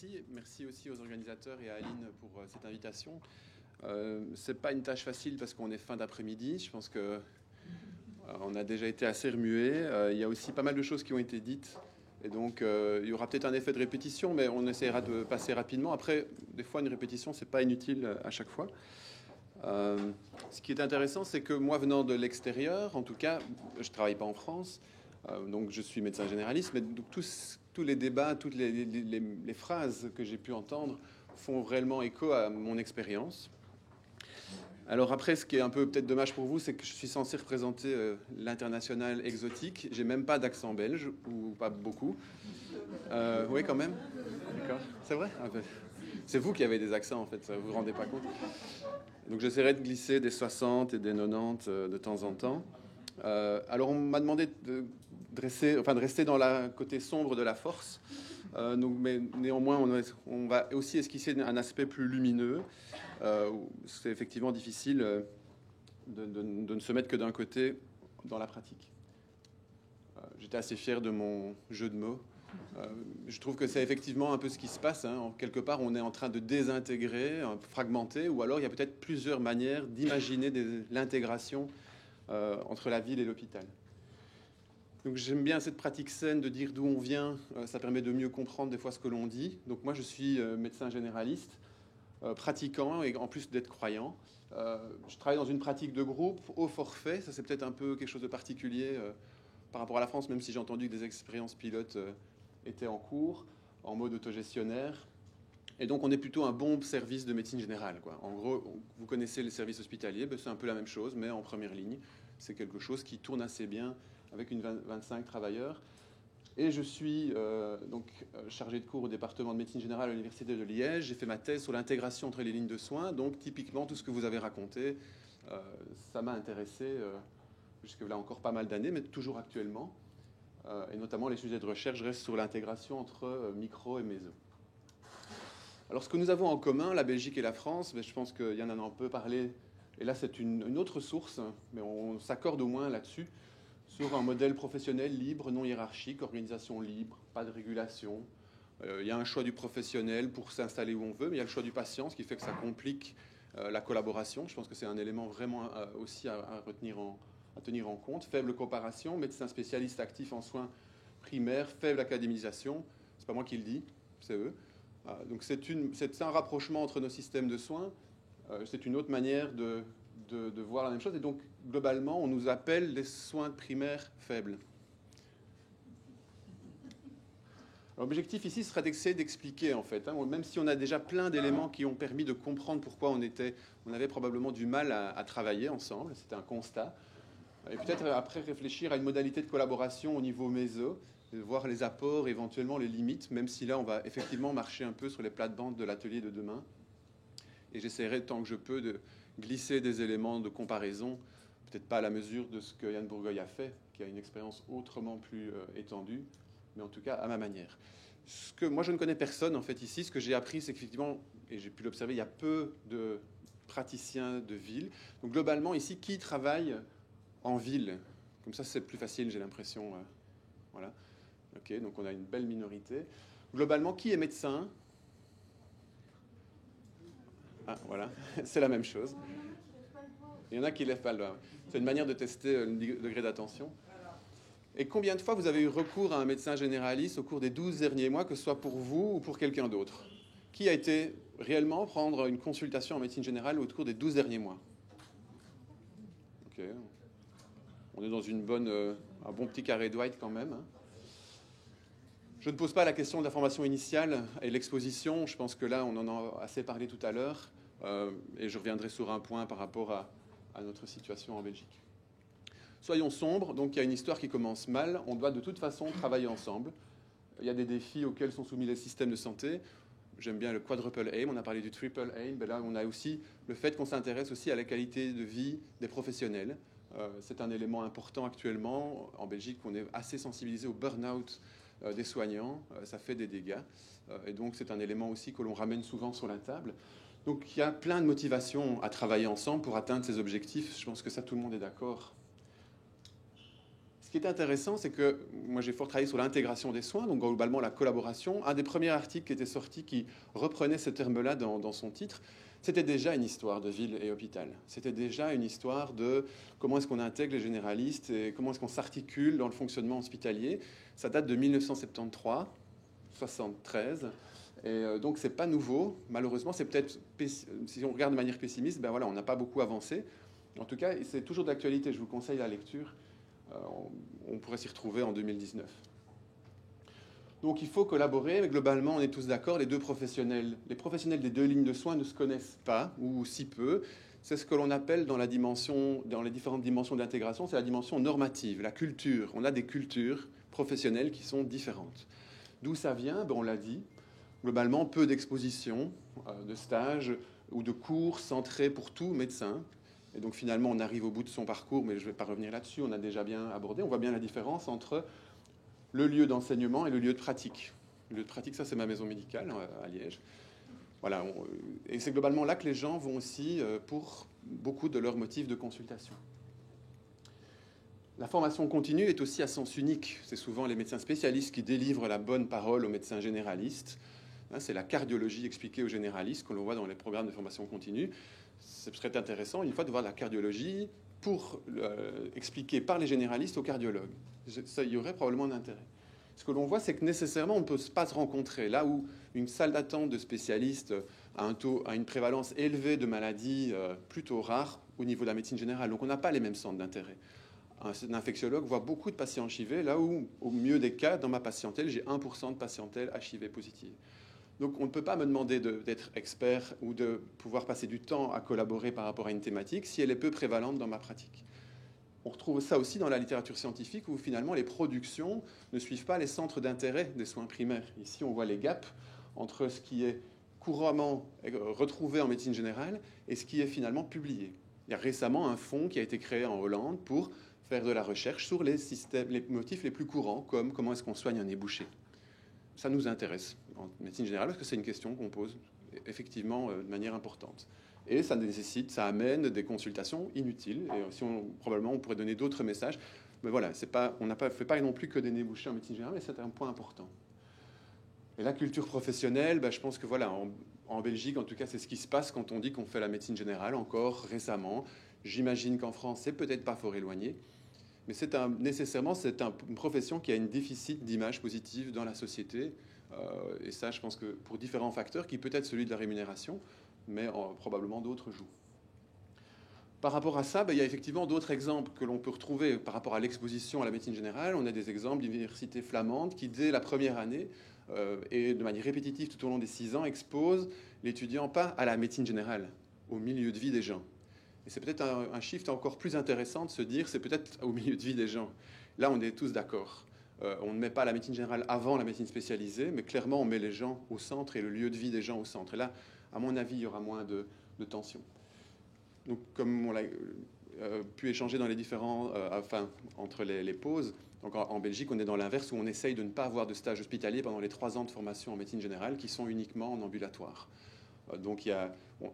merci. Merci aussi aux organisateurs et à Aline pour cette invitation. C'est pas une tâche facile parce qu'on est fin d'après-midi. Je pense que on a déjà été assez remué. Il y a aussi pas mal de choses qui ont été dites. Et donc, il y aura peut-être un effet de répétition, mais on essaiera de passer rapidement. Après, des fois, une répétition, c'est pas inutile à chaque fois. Ce qui est intéressant, c'est que moi, venant de l'extérieur, en tout cas, je travaille pas en France, donc je suis médecin généraliste, mais donc tous les débats, toutes les phrases que j'ai pu entendre font réellement écho à mon expérience. Alors après, ce qui est un peu peut-être dommage pour vous, c'est que je suis censé représenter l'international exotique. J'ai même pas d'accent belge, ou pas beaucoup. Oui, quand même. D'accord. C'est vrai. C'est vous qui avez des accents, en fait. Vous vous rendez pas compte. Donc j'essaierai de glisser des 60 et des 90 de temps en temps. Alors on m'a demandé de rester dans le côté sombre de la force. Mais néanmoins, on va aussi esquisser un aspect plus lumineux. C'est effectivement difficile de ne se mettre que d'un côté dans la pratique. J'étais assez fier de mon jeu de mots. Je trouve que c'est effectivement un peu ce qui se passe. Quelque part, on est en train de désintégrer, fragmenter, ou alors il y a peut-être plusieurs manières d'imaginer l'intégration entre la ville et l'hôpital. Donc j'aime bien cette pratique saine de dire d'où on vient. Ça permet de mieux comprendre des fois ce que l'on dit. Donc moi, je suis médecin généraliste, pratiquant et en plus d'être croyant. Je travaille dans une pratique de groupe au forfait. Ça, c'est peut-être un peu quelque chose de particulier par rapport à la France, même si j'ai entendu que des expériences pilotes étaient en cours, en mode autogestionnaire. Et donc, on est plutôt un bon service de médecine générale, quoi. En gros, vous connaissez les services hospitaliers, ben, c'est un peu la même chose, mais en première ligne. C'est quelque chose qui tourne assez bien avec 25 travailleurs. Et je suis chargé de cours au département de médecine générale à l'Université de Liège. J'ai fait ma thèse sur l'intégration entre les lignes de soins. Donc, typiquement, tout ce que vous avez raconté, ça m'a intéressé jusque-là encore pas mal d'années, mais toujours actuellement. Et notamment, les sujets de recherche restent sur l'intégration entre micro et méso. Alors, ce que nous avons en commun, la Belgique et la France, je pense qu'il y en a un peu parlé, et là, c'est une autre source, mais on s'accorde au moins là-dessus, sur un modèle professionnel libre, non hiérarchique, organisation libre, pas de régulation. Il y a un choix du professionnel pour s'installer où on veut, mais il y a le choix du patient, ce qui fait que ça complique la collaboration. Je pense que c'est un élément vraiment aussi à tenir en compte. Faible coopération, médecin spécialiste actif en soins primaires, faible académisation. C'est pas moi qui le dis, c'est eux. Donc c'est un rapprochement entre nos systèmes de soins. C'est une autre manière de voir la même chose. Et donc, globalement, on nous appelle les soins primaires faibles. L'objectif ici serait d'essayer d'expliquer, en fait, même si on a déjà plein d'éléments qui ont permis de comprendre pourquoi on avait probablement du mal à travailler ensemble. C'était un constat. Et peut-être après réfléchir à une modalité de collaboration au niveau méso, voir les apports, éventuellement les limites, même si là, on va effectivement marcher un peu sur les plates-bandes de l'atelier de demain. Et j'essaierai, tant que je peux, de glisser des éléments de comparaison, peut-être pas à la mesure de ce que Yann Bourgogne a fait, qui a une expérience autrement plus étendue, mais en tout cas à ma manière. Moi, je ne connais personne, en fait, ici. Ce que j'ai appris, c'est qu'effectivement, et j'ai pu l'observer, il y a peu de praticiens de ville. Donc, globalement, ici, qui travaille en ville? Comme ça, c'est plus facile, j'ai l'impression. Voilà. OK, donc on a une belle minorité. Globalement, qui est médecin? Ah, voilà, c'est la même chose. Il y en a qui ne lèvent pas le doigt. C'est une manière de tester le degré d'attention. Et combien de fois vous avez eu recours à un médecin généraliste au cours des 12 derniers mois, que ce soit pour vous ou pour quelqu'un d'autre? Qui a été réellement prendre une consultation en médecine générale au cours des 12 derniers mois? OK. On est dans un bon petit carré de White quand même. Je ne pose pas la question de la formation initiale et l'exposition. Je pense que là, on en a assez parlé tout à l'heure. Et je reviendrai sur un point par rapport à notre situation en Belgique. Soyons sombres. Donc, il y a une histoire qui commence mal. On doit de toute façon travailler ensemble. Il y a des défis auxquels sont soumis les systèmes de santé. J'aime bien le quadruple aim. On a parlé du triple aim. Ben là, on a aussi le fait qu'on s'intéresse aussi à la qualité de vie des professionnels. C'est un élément important actuellement. En Belgique, on est assez sensibilisé au burn-out des soignants, ça fait des dégâts. Et donc, c'est un élément aussi que l'on ramène souvent sur la table. Donc, il y a plein de motivations à travailler ensemble pour atteindre ces objectifs. Je pense que ça, tout le monde est d'accord. Ce qui est intéressant, c'est que moi j'ai fort travaillé sur l'intégration des soins, donc globalement la collaboration. Un des premiers articles qui était sorti qui reprenait ce terme-là dans son titre, c'était déjà une histoire de ville et hôpital. C'était déjà une histoire de comment est-ce qu'on intègre les généralistes et comment est-ce qu'on s'articule dans le fonctionnement hospitalier. Ça date de 1973, 73. Et donc c'est pas nouveau. Malheureusement, c'est peut-être, si on regarde de manière pessimiste, ben voilà, on n'a pas beaucoup avancé. En tout cas, c'est toujours d'actualité. Je vous conseille la lecture. On pourrait s'y retrouver en 2019. Donc il faut collaborer, mais globalement on est tous d'accord, les professionnels des deux lignes de soins ne se connaissent pas, ou si peu. C'est ce que l'on appelle dans les différentes dimensions d'intégration, c'est la dimension normative, la culture. On a des cultures professionnelles qui sont différentes. D'où ça vient? On l'a dit, globalement peu d'expositions, de stages ou de cours centrés pour tout médecin. Et donc finalement, on arrive au bout de son parcours, mais je ne vais pas revenir là-dessus, on a déjà bien abordé. On voit bien la différence entre le lieu d'enseignement et le lieu de pratique. Le lieu de pratique, ça c'est ma maison médicale à Liège. Voilà, et c'est globalement là que les gens vont aussi pour beaucoup de leurs motifs de consultation. La formation continue est aussi à sens unique. C'est souvent les médecins spécialistes qui délivrent la bonne parole aux médecins généralistes. C'est la cardiologie expliquée aux généralistes, que l'on voit dans les programmes de formation continue. Ce serait intéressant, une fois, de voir la cardiologie pour expliquer par les généralistes aux cardiologues. Ça y aurait probablement un intérêt. Ce que l'on voit, c'est que nécessairement, on ne peut pas se rencontrer. Là où une salle d'attente de spécialistes a une prévalence élevée de maladies plutôt rares au niveau de la médecine générale. Donc on n'a pas les mêmes centres d'intérêt. Un infectiologue voit beaucoup de patients HIV, là où, au mieux des cas, dans ma patientèle, j'ai 1% de patientèle HIV positive. Donc on ne peut pas me demander d'être expert ou de pouvoir passer du temps à collaborer par rapport à une thématique si elle est peu prévalente dans ma pratique. On retrouve ça aussi dans la littérature scientifique où finalement les productions ne suivent pas les centres d'intérêt des soins primaires. Ici on voit les gaps entre ce qui est couramment retrouvé en médecine générale et ce qui est finalement publié. Il y a récemment un fonds qui a été créé en Hollande pour faire de la recherche sur les motifs les plus courants, comme comment est-ce qu'on soigne un nez bouché. Ça nous intéresse en médecine générale parce que c'est une question qu'on pose effectivement de manière importante. Et ça amène des consultations inutiles. Et probablement, on pourrait donner d'autres messages. Mais voilà, on ne fait pas non plus que des nez bouchés en médecine générale, mais c'est un point important. Et la culture professionnelle, je pense que voilà, en Belgique, en tout cas, c'est ce qui se passe quand on dit qu'on fait la médecine générale, encore récemment. J'imagine qu'en France, c'est peut-être pas fort éloigné. Mais nécessairement, c'est une profession qui a un déficit d'image positive dans la société. Et ça, je pense que pour différents facteurs, qui peut être celui de la rémunération, mais probablement d'autres jouent. Par rapport à ça, il y a effectivement d'autres exemples que l'on peut retrouver par rapport à l'exposition à la médecine générale. On a des exemples d'universités flamandes qui, dès la première année, et de manière répétitive tout au long des 6 ans, exposent l'étudiant pas à la médecine générale, au milieu de vie des gens. Et c'est peut-être un shift encore plus intéressant de se dire c'est peut-être au milieu de vie des gens. Là, on est tous d'accord. On ne met pas la médecine générale avant la médecine spécialisée, mais clairement, on met les gens au centre et le lieu de vie des gens au centre. Et là, à mon avis, il y aura moins de tension. Donc, comme on l'a pu échanger dans les différents, entre les pauses, donc en Belgique, on est dans l'inverse où on essaye de ne pas avoir de stage hospitalier pendant les 3 ans de formation en médecine générale qui sont uniquement en ambulatoire. Donc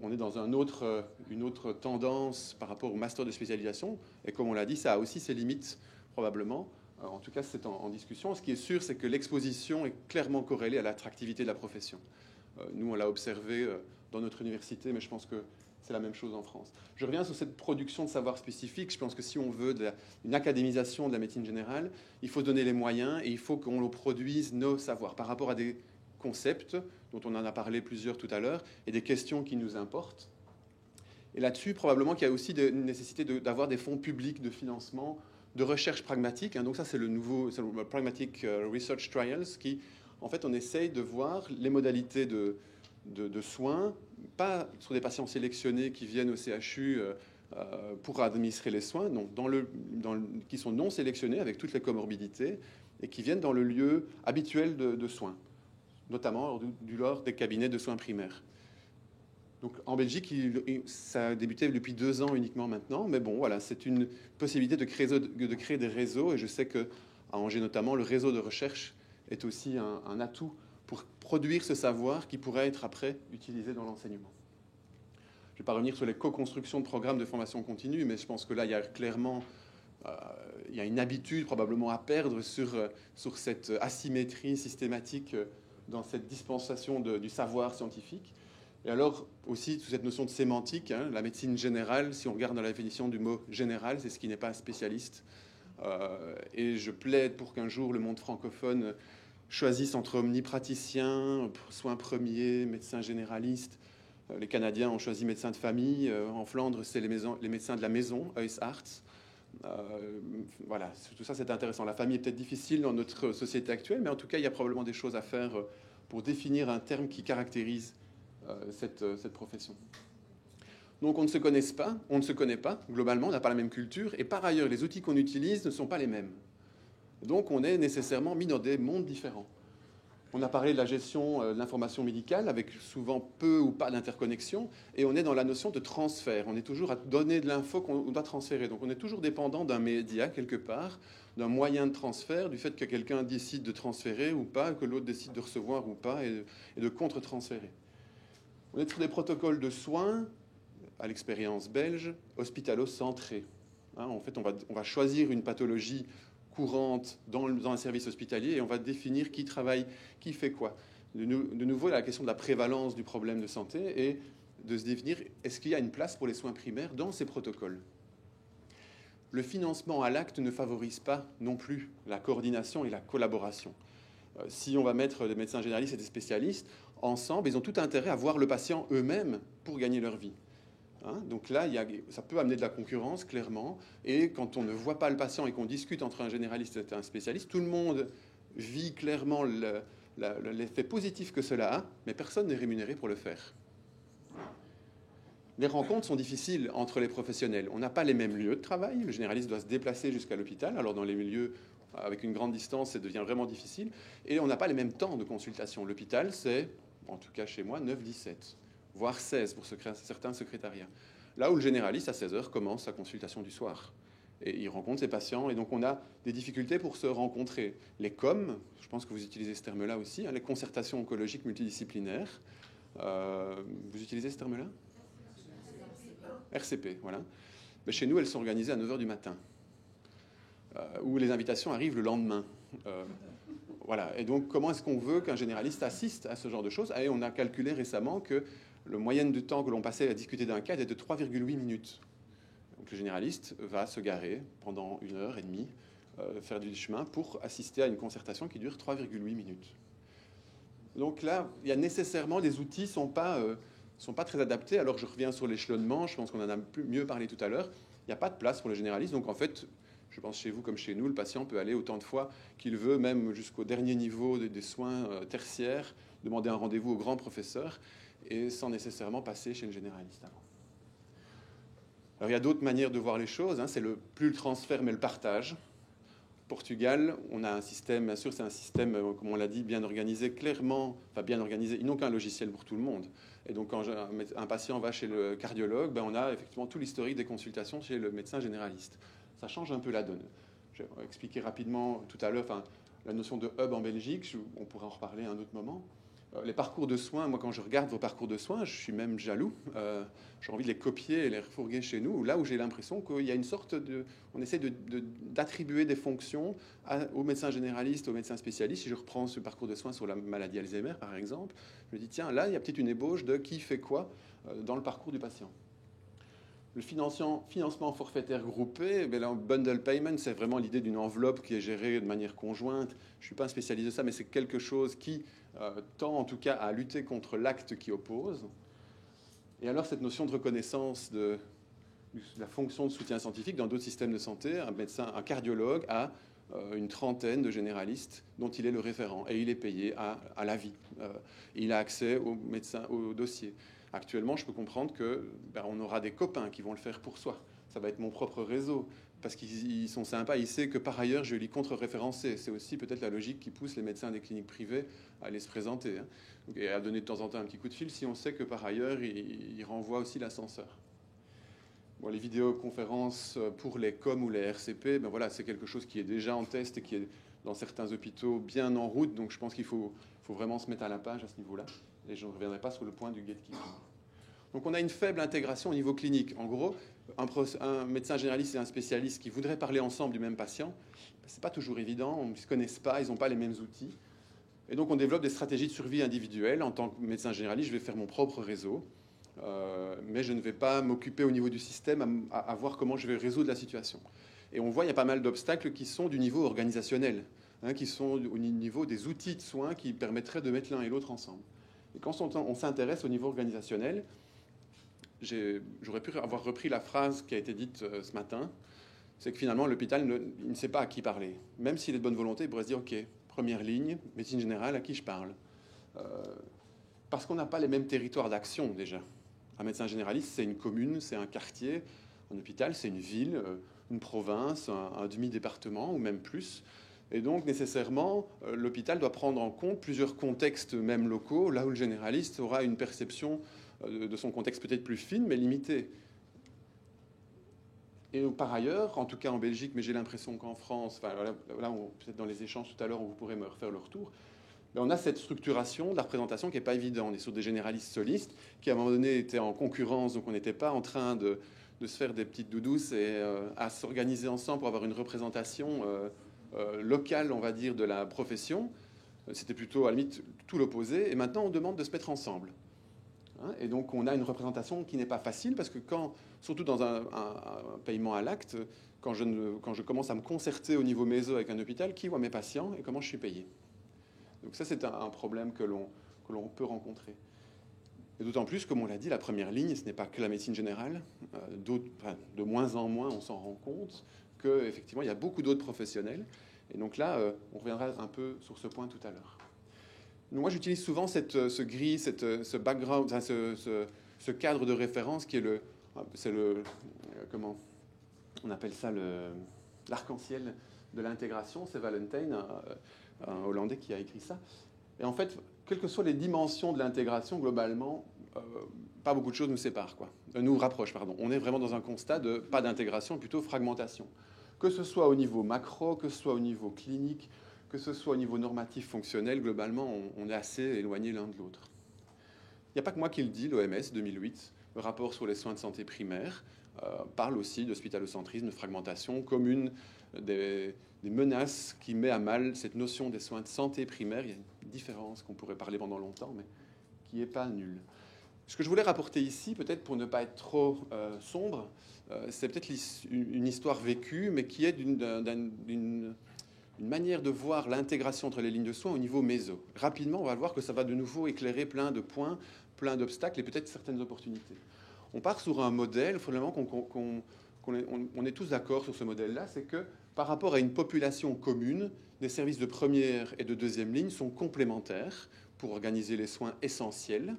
on est dans une autre tendance par rapport au master de spécialisation. Et comme on l'a dit, ça a aussi ses limites, probablement. En tout cas, c'est en discussion. Ce qui est sûr, c'est que l'exposition est clairement corrélée à l'attractivité de la profession. Nous, on l'a observé dans notre université, mais je pense que c'est la même chose en France. Je reviens sur cette production de savoir spécifique. Je pense que si on veut une académisation de la médecine générale, il faut donner les moyens et il faut qu'on produise nos savoirs par rapport à des concepts dont on en a parlé plusieurs tout à l'heure et des questions qui nous importent. Et là-dessus, probablement qu'il y a aussi une nécessité d'avoir des fonds publics de financement de recherche pragmatique. Donc ça, c'est le Pragmatic Research Trials qui, en fait, on essaye de voir les modalités de soins, pas sur des patients sélectionnés qui viennent au CHU pour administrer les soins, non, qui sont non sélectionnés avec toutes les comorbidités et qui viennent dans le lieu habituel de soins, notamment lors des cabinets de soins primaires. Donc, en Belgique, ça a débuté depuis 2 ans uniquement maintenant, mais bon, voilà, c'est une possibilité de créer des réseaux, et je sais qu'à Angers notamment, le réseau de recherche est aussi un atout pour produire ce savoir qui pourrait être après utilisé dans l'enseignement. Je ne vais pas revenir sur les co-constructions de programmes de formation continue, mais je pense que là, il y a clairement il y a une habitude probablement à perdre sur cette asymétrie systématique dans cette dispensation du savoir scientifique. Et alors aussi, toute cette notion de sémantique, hein, la médecine générale, si on regarde dans la définition du mot général, c'est ce qui n'est pas spécialiste. Et je plaide pour qu'un jour le monde francophone choisissent entre omnipraticien, soins premiers, médecins généralistes. Les Canadiens ont choisi médecin de famille. En Flandre, c'est les médecins de la maison, huisarts. Voilà, tout ça c'est intéressant. La famille est peut-être difficile dans notre société actuelle, mais en tout cas, il y a probablement des choses à faire pour définir un terme qui caractérise cette profession. Donc on ne se connaît pas, globalement, on n'a pas la même culture, et par ailleurs, les outils qu'on utilise ne sont pas les mêmes. Donc on est nécessairement mis dans des mondes différents. On a parlé de la gestion de l'information médicale avec souvent peu ou pas d'interconnexion, et on est dans la notion de transfert. On est toujours à donner de l'info qu'on doit transférer. Donc on est toujours dépendant d'un média quelque part, d'un moyen de transfert, du fait que quelqu'un décide de transférer ou pas, que l'autre décide de recevoir ou pas, et de contre-transférer. On est sur des protocoles de soins, à l'expérience belge, hospitalo-centrés. Hein, en fait, on va choisir une pathologie courante dans un service hospitalier et on va définir qui travaille, qui fait quoi. De nouveau, la question de la prévalence du problème de santé et de se définir est-ce qu'il y a une place pour les soins primaires dans ces protocoles. Le financement à l'acte ne favorise pas non plus la coordination et la collaboration. Si on va mettre des médecins généralistes et des spécialistes ensemble, ils ont tout intérêt à voir le patient eux-mêmes pour gagner leur vie. Hein, donc là, ça peut amener de la concurrence, clairement. Et quand on ne voit pas le patient et qu'on discute entre un généraliste et un spécialiste, tout le monde vit clairement l'effet positif que cela a, mais personne n'est rémunéré pour le faire. Les rencontres sont difficiles entre les professionnels. On n'a pas les mêmes lieux de travail. Le généraliste doit se déplacer jusqu'à l'hôpital. Alors dans les milieux avec une grande distance, ça devient vraiment difficile. Et on n'a pas les mêmes temps de consultation. L'hôpital, c'est, en tout cas chez moi, 9-17. Voire 16 pour certains secrétariats. Là où le généraliste, à 16h, commence sa consultation du soir. Et il rencontre ses patients, et donc on a des difficultés pour se rencontrer. Les COM, je pense que vous utilisez ce terme-là aussi, hein, les concertations oncologiques multidisciplinaires. Vous utilisez ce terme-là ? RCP, voilà. Mais chez nous, elles sont organisées à 9h du matin, où les invitations arrivent le lendemain. Voilà. Et donc, comment est-ce qu'on veut qu'un généraliste assiste à ce genre de choses ? Et on a calculé récemment que le moyenne de temps que l'on passait à discuter d'un cas était de 3,8 minutes. Donc le généraliste va se garer pendant 1h30, faire du chemin pour assister à une concertation qui dure 3,8 minutes. Donc là, il y a nécessairement des outils ne sont pas très adaptés. Alors je reviens sur l'échelonnement, je pense qu'on en a mieux parlé tout à l'heure. Il n'y a pas de place pour le généraliste. Donc en fait, je pense chez vous comme chez nous, le patient peut aller autant de fois qu'il veut, même jusqu'au dernier niveau des soins tertiaires, demander un rendez-vous au grand professeur et sans nécessairement passer chez le généraliste avant. Alors il y a d'autres manières de voir les choses, hein. C'est plus le transfert mais le partage. Portugal, on a un système, bien sûr c'est un système, comme on l'a dit, bien organisé, clairement, enfin bien organisé, ils n'ont qu'un logiciel pour tout le monde. Et donc quand un patient va chez le cardiologue, ben, on a effectivement tout l'historique des consultations chez le médecin généraliste. Ça change un peu la donne. Je vais expliquer rapidement tout à l'heure la notion de hub en Belgique, on pourra en reparler à un autre moment. Les parcours de soins, moi quand je regarde vos parcours de soins, je suis même jaloux. J'ai envie de les copier et les refourguer chez nous, là où j'ai l'impression qu'il y a une sorte de... On essaie d'attribuer des fonctions aux médecins généralistes, aux médecins spécialistes. Si je reprends ce parcours de soins sur la maladie Alzheimer, par exemple, je me dis, tiens, là, il y a peut-être une ébauche de qui fait quoi dans le parcours du patient. Le financement forfaitaire groupé, là, bundle payment, c'est vraiment l'idée d'une enveloppe qui est gérée de manière conjointe. Je ne suis pas un spécialiste de ça, mais c'est quelque chose qui tend en tout cas à lutter contre l'acte qui oppose. Et alors cette notion de reconnaissance de la fonction de soutien scientifique dans d'autres systèmes de santé, un cardiologue a une trentaine de généralistes dont il est le référent et il est payé à la vie. Il a accès au dossier. Actuellement, je peux comprendre qu'on aura des copains qui vont le faire pour soi. Ça va être mon propre réseau, parce qu'ils sont sympas. Il sait que par ailleurs, je vais lui contre-référencer. C'est aussi peut-être la logique qui pousse les médecins des cliniques privées à aller se présenter, hein, et à donner de temps en temps un petit coup de fil si on sait que par ailleurs, il renvoie aussi l'ascenseur. Bon, les vidéoconférences pour les COM ou les RCP, ben voilà, c'est quelque chose qui est déjà en test et qui est dans certains hôpitaux bien en route. Donc je pense qu'il faut vraiment se mettre à la page à ce niveau-là. Et je ne reviendrai pas sur le point du gatekeeping. Donc on a une faible intégration au niveau clinique. En gros, un médecin généraliste et un spécialiste qui voudraient parler ensemble du même patient, ce n'est pas toujours évident, ils ne se connaissent pas, ils n'ont pas les mêmes outils. Et donc on développe des stratégies de survie individuelles. En tant que médecin généraliste, je vais faire mon propre réseau, mais je ne vais pas m'occuper au niveau du système à voir comment je vais résoudre la situation. Et on voit, il y a pas mal d'obstacles qui sont du niveau organisationnel, qui sont au niveau des outils de soins qui permettraient de mettre l'un et l'autre ensemble. Et quand on s'intéresse au niveau organisationnel, j'aurais pu avoir repris la phrase qui a été dite ce matin, c'est que finalement l'hôpital ne sait pas à qui parler. Même s'il est de bonne volonté, il pourrait se dire, ok, première ligne, médecine générale, à qui je parle parce qu'on n'a pas les mêmes territoires d'action déjà. Un médecin généraliste, c'est une commune, c'est un quartier. Un hôpital, c'est une ville, une province, un demi-département ou même plus. Et donc, nécessairement, l'hôpital doit prendre en compte plusieurs contextes, même locaux, là où le généraliste aura une perception de son contexte peut-être plus fine, mais limitée. Et par ailleurs, en tout cas en Belgique, mais j'ai l'impression qu'en France, enfin, là peut-être dans les échanges tout à l'heure, vous pourrez me refaire le retour, mais on a cette structuration de la représentation qui n'est pas évidente. On est sur des généralistes solistes qui, à un moment donné, étaient en concurrence, donc on n'était pas en train de se faire des petites doudous et à s'organiser ensemble pour avoir une représentation locale, on va dire, de la profession. C'était plutôt, à la limite, tout l'opposé. Et maintenant, on demande de se mettre ensemble. Et donc, on a une représentation qui n'est pas facile parce que surtout dans un paiement à l'acte, quand je commence à me concerter au niveau méso avec un hôpital, qui voit mes patients et comment je suis payé. Donc ça, c'est un problème que l'on peut rencontrer. Et d'autant plus, comme on l'a dit, la première ligne, ce n'est pas que la médecine générale. De moins en moins, on s'en rend compte qu'effectivement, il y a beaucoup d'autres professionnels. Et donc là, on reviendra un peu sur ce point tout à l'heure. Moi, j'utilise souvent ce gris, ce background, ce cadre de référence qui est comment on appelle ça, l'arc-en-ciel de l'intégration. C'est Valentijn, un Hollandais qui a écrit ça. Et en fait, quelles que soient les dimensions de l'intégration, globalement, pas beaucoup de choses nous rapprochent. On est vraiment dans un constat de pas d'intégration, plutôt fragmentation. Que ce soit au niveau macro, que ce soit au niveau clinique, que ce soit au niveau normatif fonctionnel, globalement, on est assez éloignés l'un de l'autre. Il n'y a pas que moi qui le dis, l'OMS 2008, le rapport sur les soins de santé primaires, parle aussi d'hospitalocentrisme, de fragmentation comme une des menaces qui met à mal cette notion des soins de santé primaire. Il y a une différence qu'on pourrait parler pendant longtemps, mais qui n'est pas nulle. Ce que je voulais rapporter ici, peut-être pour ne pas être trop sombre, c'est peut-être une histoire vécue, mais qui est d'une manière de voir l'intégration entre les lignes de soins au niveau méso. Rapidement, on va voir que ça va de nouveau éclairer plein de points, plein d'obstacles et peut-être certaines opportunités. On part sur un modèle, finalement, on est tous d'accord sur ce modèle-là, c'est que par rapport à une population commune, les services de première et de deuxième ligne sont complémentaires pour organiser les soins essentiels.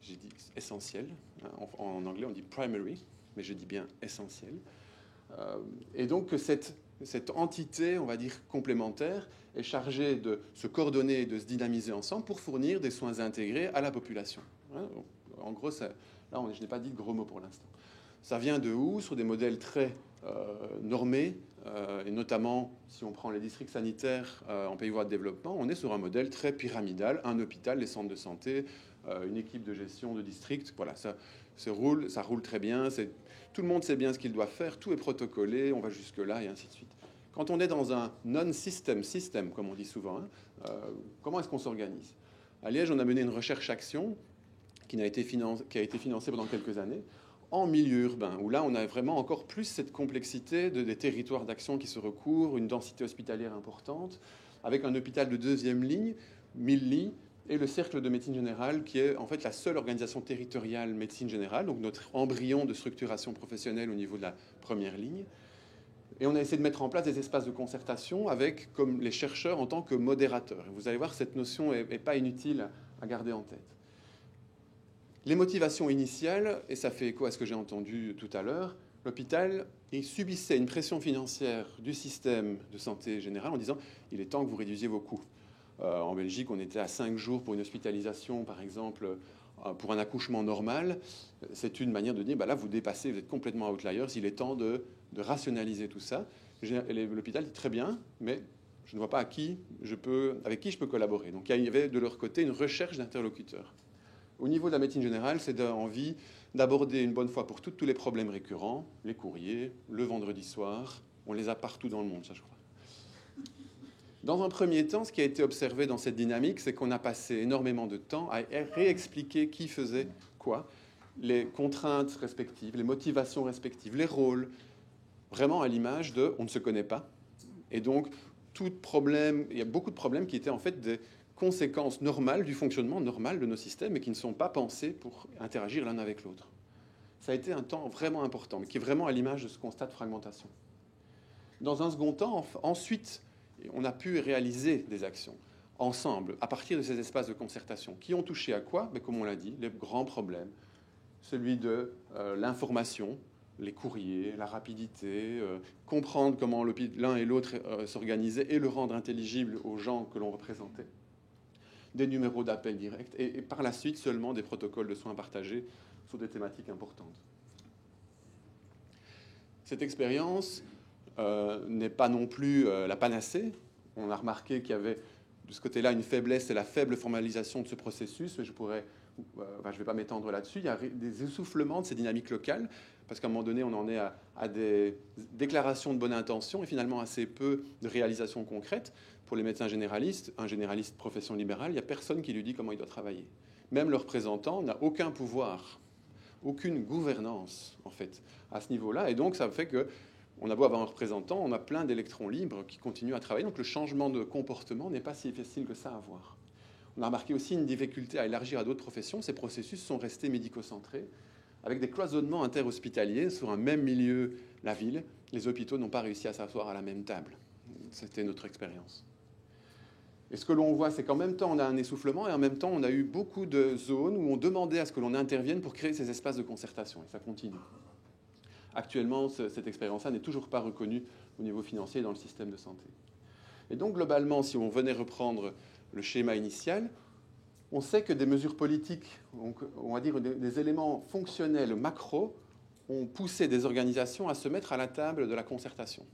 J'ai dit essentiel, en anglais on dit primary, mais je dis bien essentiel. Et donc cette entité, on va dire complémentaire, est chargée de se coordonner et de se dynamiser ensemble pour fournir des soins intégrés à la population. En gros, là je n'ai pas dit de gros mots pour l'instant. Ça vient de où? Sur des modèles très normés, et notamment si on prend les districts sanitaires en pays voie de développement, on est sur un modèle très pyramidal, un hôpital, les centres de santé, une équipe de gestion de district, voilà, ça roule très bien, tout le monde sait bien ce qu'il doit faire, tout est protocolé, on va jusque-là et ainsi de suite. Quand on est dans un non-system, comme on dit souvent, comment est-ce qu'on s'organise? À Liège, on a mené une recherche-action qui a été financée pendant quelques années, en milieu urbain, où là, on a vraiment encore plus cette complexité des territoires d'action qui se recourent, une densité hospitalière importante, avec un hôpital de deuxième ligne, 1000 lits, et le cercle de médecine générale, qui est en fait la seule organisation territoriale médecine générale, donc notre embryon de structuration professionnelle au niveau de la première ligne. Et on a essayé de mettre en place des espaces de concertation avec comme les chercheurs en tant que modérateurs. Et vous allez voir, cette notion n'est pas inutile à garder en tête. Les motivations initiales, et ça fait écho à ce que j'ai entendu tout à l'heure, l'hôpital, il subissait une pression financière du système de santé générale en disant « il est temps que vous réduisiez vos coûts ». En Belgique, on était à 5 jours pour une hospitalisation, par exemple, pour un accouchement normal. C'est une manière de dire, là, vous dépassez, vous êtes complètement outliers, il est temps de rationaliser tout ça. L'hôpital dit très bien, mais je ne vois pas avec qui je peux collaborer. Donc il y avait de leur côté une recherche d'interlocuteurs. Au niveau de la médecine générale, c'est envie d'aborder une bonne fois pour toutes tous les problèmes récurrents, les courriers, le vendredi soir. On les a partout dans le monde, ça je crois. Dans un premier temps, ce qui a été observé dans cette dynamique, c'est qu'on a passé énormément de temps à réexpliquer qui faisait quoi, les contraintes respectives, les motivations respectives, les rôles, vraiment à l'image de « on ne se connaît pas ». Et donc, tout problème, il y a beaucoup de problèmes qui étaient en fait des conséquences normales du fonctionnement normal de nos systèmes et qui ne sont pas pensés pour interagir l'un avec l'autre. Ça a été un temps vraiment important, mais qui est vraiment à l'image de ce constat de fragmentation. Dans un second temps, ensuite, on a pu réaliser des actions ensemble, à partir de ces espaces de concertation, qui ont touché à quoi? Mais comme on l'a dit, les grands problèmes. Celui de l'information, les courriers, la rapidité, comprendre comment l'un et l'autre s'organisaient et le rendre intelligible aux gens que l'on représentait. Des numéros d'appel directs et par la suite seulement des protocoles de soins partagés sur des thématiques importantes. Cette expérience n'est pas non plus la panacée. On a remarqué qu'il y avait de ce côté-là une faiblesse, c'est la faible formalisation de ce processus, mais je ne vais pas m'étendre là-dessus. Il y a des essoufflements de ces dynamiques locales, parce qu'à un moment donné, on en est à des déclarations de bonne intention et finalement assez peu de réalisations concrètes. Pour les médecins généralistes, un généraliste profession libérale, il n'y a personne qui lui dit comment il doit travailler. Même le représentant n'a aucun pouvoir, aucune gouvernance, en fait, à ce niveau-là. Et donc, ça fait que on a beau avoir un représentant, on a plein d'électrons libres qui continuent à travailler. Donc le changement de comportement n'est pas si facile que ça à voir. On a remarqué aussi une difficulté à élargir à d'autres professions. Ces processus sont restés médico-centrés, avec des cloisonnements interhospitaliers sur un même milieu, la ville. Les hôpitaux n'ont pas réussi à s'asseoir à la même table. C'était notre expérience. Et ce que l'on voit, c'est qu'en même temps, on a un essoufflement et en même temps, on a eu beaucoup de zones où on demandait à ce que l'on intervienne pour créer ces espaces de concertation. Et ça continue. Actuellement, cette expérience-là n'est toujours pas reconnue au niveau financier dans le système de santé. Et donc, globalement, si on venait reprendre le schéma initial, on sait que des mesures politiques, on va dire des éléments fonctionnels macro, ont poussé des organisations à se mettre à la table de la concertation.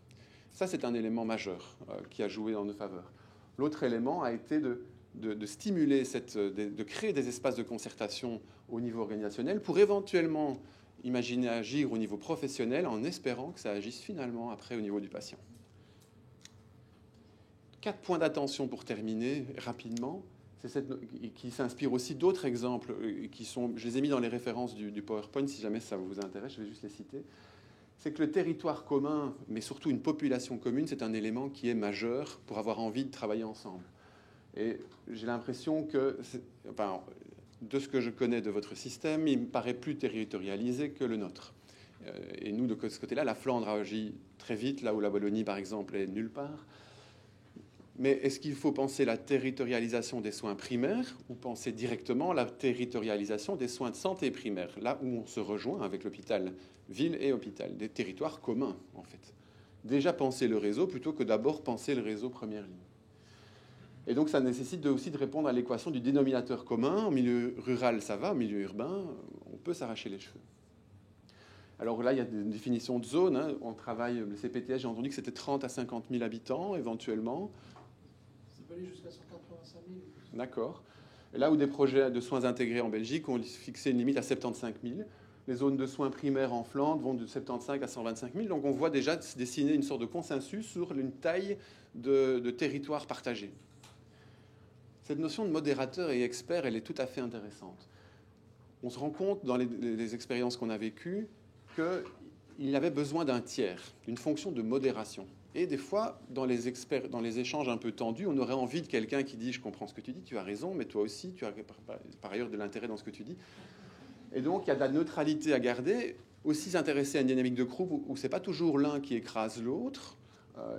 Ça, c'est un élément majeur qui a joué en nos faveurs. L'autre élément a été de stimuler, de créer des espaces de concertation au niveau organisationnel pour éventuellement imaginer agir au niveau professionnel en espérant que ça agisse finalement après au niveau du patient. 4 points d'attention pour terminer rapidement, qui s'inspire aussi d'autres exemples, je les ai mis dans les références du PowerPoint si jamais ça vous intéresse, je vais juste les citer. C'est que le territoire commun, mais surtout une population commune, c'est un élément qui est majeur pour avoir envie de travailler ensemble. Et j'ai l'impression que, de ce que je connais de votre système, il me paraît plus territorialisé que le nôtre. Et nous, de ce côté-là, la Flandre a agi très vite, là où la Wallonie, par exemple, est nulle part. Mais est-ce qu'il faut penser la territorialisation des soins primaires ou penser directement la territorialisation des soins de santé primaires, là où on se rejoint avec l'hôpital ville et hôpital, des territoires communs, en fait. Déjà penser le réseau plutôt que d'abord penser le réseau première ligne. Et donc, ça nécessite aussi de répondre à l'équation du dénominateur commun. Au milieu rural, ça va. Au milieu urbain, on peut s'arracher les cheveux. Alors là, il y a des définitions de zones. Hein. On travaille, le CPTS, j'ai entendu que c'était 30 à 50 000 habitants, éventuellement. Ça peut aller jusqu'à 185 000. D'accord. Et là où des projets de soins intégrés en Belgique ont fixé une limite à 75 000. Les zones de soins primaires en Flandre vont de 75 à 125 000. Donc, on voit déjà se dessiner une sorte de consensus sur une taille de territoire partagé. Cette notion de modérateur et expert, elle est tout à fait intéressante. On se rend compte dans les expériences qu'on a vécues qu'il y avait besoin d'un tiers, d'une fonction de modération. Et des fois, dans les échanges un peu tendus, on aurait envie de quelqu'un qui dit « je comprends ce que tu dis, tu as raison, mais toi aussi, tu as par ailleurs de l'intérêt dans ce que tu dis ». Et donc, il y a de la neutralité à garder, aussi s'intéresser à une dynamique de groupe où ce n'est pas toujours l'un qui écrase l'autre,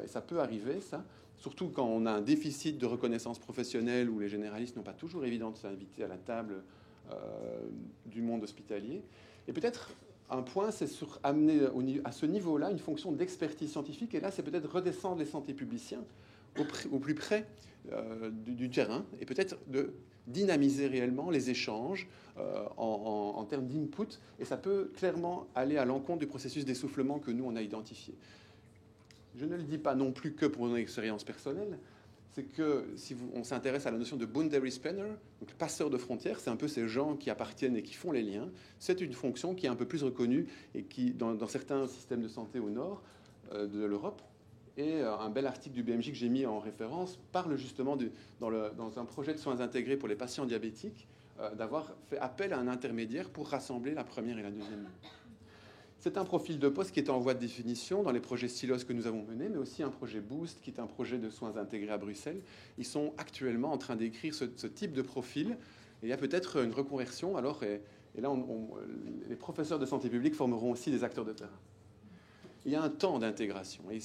et ça peut arriver, ça. Surtout quand on a un déficit de reconnaissance professionnelle où les généralistes n'ont pas toujours évident de s'inviter à la table du monde hospitalier. Et peut-être un point, c'est sur amener à ce niveau-là une fonction d'expertise scientifique. Et là, c'est peut-être redescendre les santé publiciens au plus près du terrain et peut-être de dynamiser réellement les échanges en termes d'input. Et ça peut clairement aller à l'encontre du processus d'essoufflement que nous, on a identifié. Je ne le dis pas non plus que pour mon expérience personnelle. c'est que si on s'intéresse à la notion de boundary spanner, donc le passeur de frontières, c'est un peu ces gens qui appartiennent et qui font les liens. C'est une fonction qui est un peu plus reconnue et qui, dans certains systèmes de santé au nord de l'Europe, et un bel article du BMJ que j'ai mis en référence parle justement, dans un projet de soins intégrés pour les patients diabétiques, d'avoir fait appel à un intermédiaire pour rassembler la première et la deuxième ligne. C'est un profil de poste qui est en voie de définition dans les projets Stylos que nous avons menés, mais aussi un projet Boost, qui est un projet de soins intégrés à Bruxelles. Ils sont actuellement en train d'écrire ce type de profil. Et il y a peut-être une reconversion. Alors, et là, les professeurs de santé publique formeront aussi des acteurs de terrain. Il y a un temps d'intégration. Et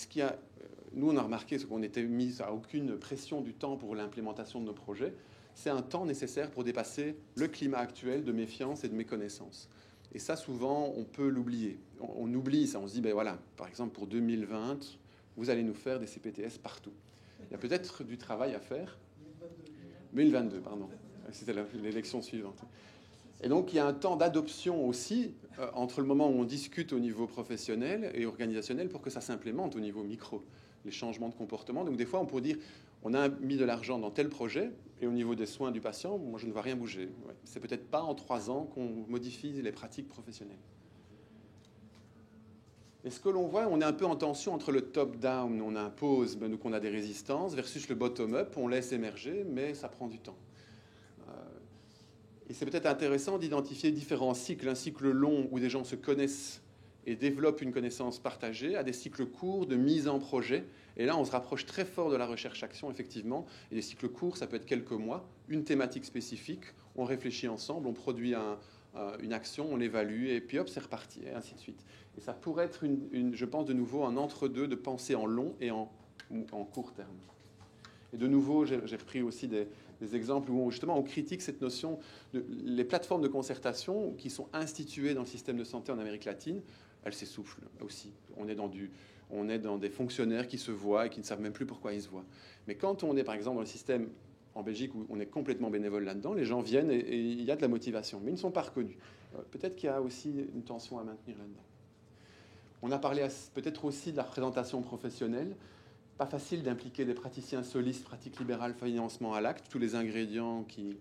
nous, on a remarqué qu'on n'était mis à aucune pression du temps pour l'implémentation de nos projets. C'est un temps nécessaire pour dépasser le climat actuel de méfiance et de méconnaissance. Et ça, souvent, on peut l'oublier. On oublie ça. On se dit, ben voilà, par exemple, pour 2020, vous allez nous faire des CPTS partout. Il y a peut-être du travail à faire. 2022, pardon. C'était l'élection suivante. Et donc, il y a un temps d'adoption aussi entre le moment où on discute au niveau professionnel et organisationnel pour que ça s'implémente au niveau micro, les changements de comportement. Donc, des fois, on pourrait dire, on a mis de l'argent dans tel projet et au niveau des soins du patient, moi, je ne vois rien bouger. Ouais. C'est peut-être pas en 3 ans qu'on modifie les pratiques professionnelles. Et ce que l'on voit, on est un peu en tension entre le top-down, on impose, donc on a des résistances, versus le bottom-up, on laisse émerger, mais ça prend du temps. Et c'est peut-être intéressant d'identifier différents cycles, un cycle long où des gens se connaissent et développent une connaissance partagée, à des cycles courts de mise en projet. Et là, on se rapproche très fort de la recherche-action, effectivement. Et des cycles courts, ça peut être quelques mois, une thématique spécifique, on réfléchit ensemble, on produit une action, on l'évalue, et puis hop, c'est reparti, et ainsi de suite. Et ça pourrait être, je pense, de nouveau, un entre-deux de pensée en long et en court terme. Et de nouveau, j'ai repris aussi des exemples où justement on critique cette notion les plateformes de concertation qui sont instituées dans le système de santé en Amérique latine, elles s'essoufflent aussi. On est dans des fonctionnaires qui se voient et qui ne savent même plus pourquoi ils se voient. Mais quand on est par exemple dans le système en Belgique où on est complètement bénévole là-dedans, les gens viennent et il y a de la motivation, mais ils ne sont pas reconnus. Peut-être qu'il y a aussi une tension à maintenir là-dedans. On a parlé peut-être aussi de la représentation professionnelle. Pas facile d'impliquer des praticiens solistes, pratiques libérales, financement à l'acte, tous les ingrédients qui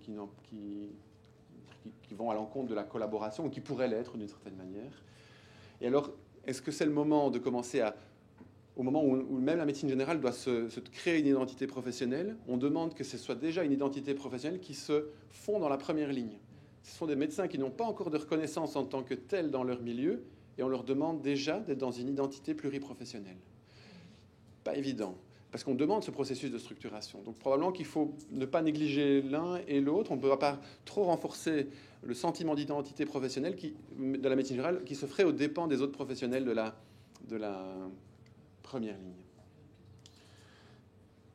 vont à l'encontre de la collaboration ou qui pourraient l'être d'une certaine manière. Et alors, est-ce que c'est le moment de commencer au moment où même la médecine générale doit se créer une identité professionnelle, on demande que ce soit déjà une identité professionnelle qui se fond dans la première ligne. Ce sont des médecins qui n'ont pas encore de reconnaissance en tant que tels dans leur milieu, et on leur demande déjà d'être dans une identité pluriprofessionnelle. Pas évident, parce qu'on demande ce processus de structuration. Donc probablement qu'il faut ne pas négliger l'un et l'autre. On ne peut pas trop renforcer le sentiment d'identité professionnelle de la médecine générale qui se ferait aux dépens des autres professionnels de la première ligne.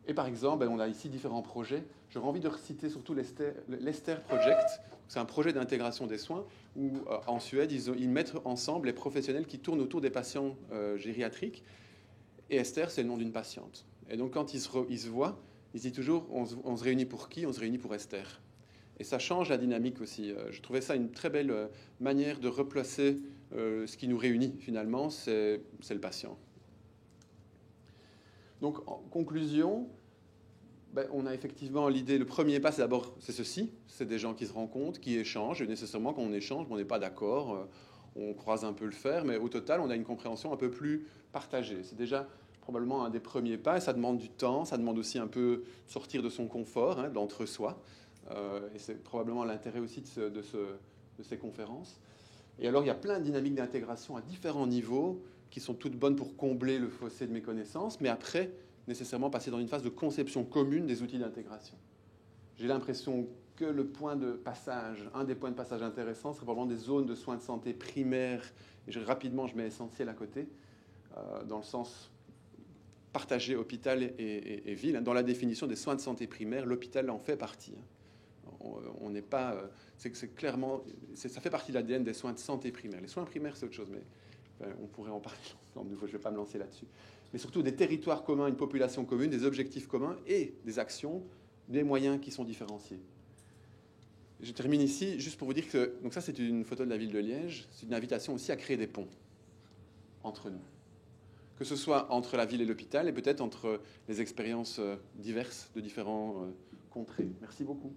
Et par exemple, on a ici différents projets. J'aurais envie de reciter surtout l'Ester Project. C'est un projet d'intégration des soins où en Suède, ils mettent ensemble les professionnels qui tournent autour des patients gériatriques. Et Esther, c'est le nom d'une patiente. Et donc, quand ils se voient, ils disent toujours on se réunit pour qui? On se réunit pour Esther. Et ça change la dynamique aussi. Je trouvais ça une très belle manière de replacer ce qui nous réunit, finalement, c'est le patient. Donc, en conclusion, on a effectivement l'idée, le premier pas, c'est ceci. C'est des gens qui se rencontrent, qui échangent. Et nécessairement, quand on échange, on n'est pas d'accord. On croise un peu le fer, mais au total, on a une compréhension un peu plus partagée. C'est déjà probablement un des premiers pas, et ça demande du temps, ça demande aussi un peu sortir de son confort, d'entre-soi, et c'est probablement l'intérêt aussi de ces conférences. Et alors, il y a plein de dynamiques d'intégration à différents niveaux qui sont toutes bonnes pour combler le fossé de méconnaissance, mais après, nécessairement passer dans une phase de conception commune des outils d'intégration. J'ai l'impression que le point de passage, un des points de passage intéressants, serait probablement des zones de soins de santé primaires. Et rapidement, je mets essentiel à côté, dans le sens partagé hôpital et ville. Dans la définition des soins de santé primaires, l'hôpital en fait partie. On n'est pas, c'est clairement, ça fait partie de l'ADN des soins de santé primaires. Les soins primaires, c'est autre chose, mais on pourrait en parler ensemble. Je ne vais pas me lancer là-dessus. Mais surtout des territoires communs, une population commune, des objectifs communs et des actions, des moyens qui sont différenciés. Je termine ici juste pour vous dire que, donc ça c'est une photo de la ville de Liège, c'est une invitation aussi à créer des ponts entre nous. que ce soit entre la ville et l'hôpital et peut-être entre les expériences diverses de différents contrées. Merci beaucoup.